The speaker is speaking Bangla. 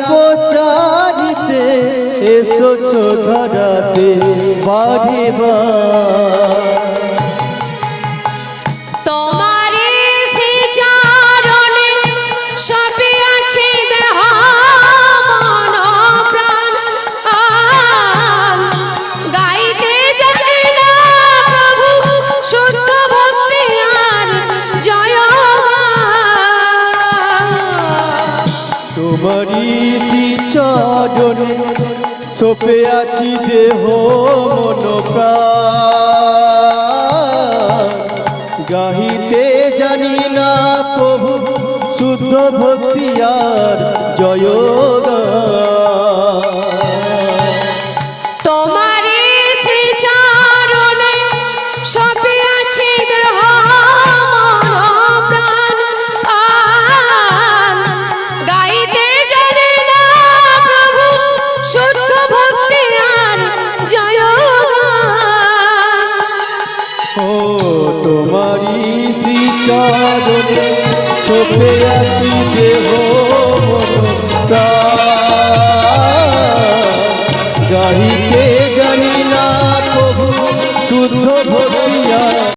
প্রচারিতে এসেছ ধরাতে বাড়িবা তোমারি শ্রী চরণে সোপে আছি দেহ মন প্রাণ গাহিতে জানি না প্রভু শুদ্ধ ভক্তি আর জয়গান তোমারি শ্রী চরণে সোপে আছি দেহ তোমারি শ্রী চরণে সোপে আছি দেহ মন প্রাণ গাহিতে জানি না প্রভু শুদ্ধ ভক্তি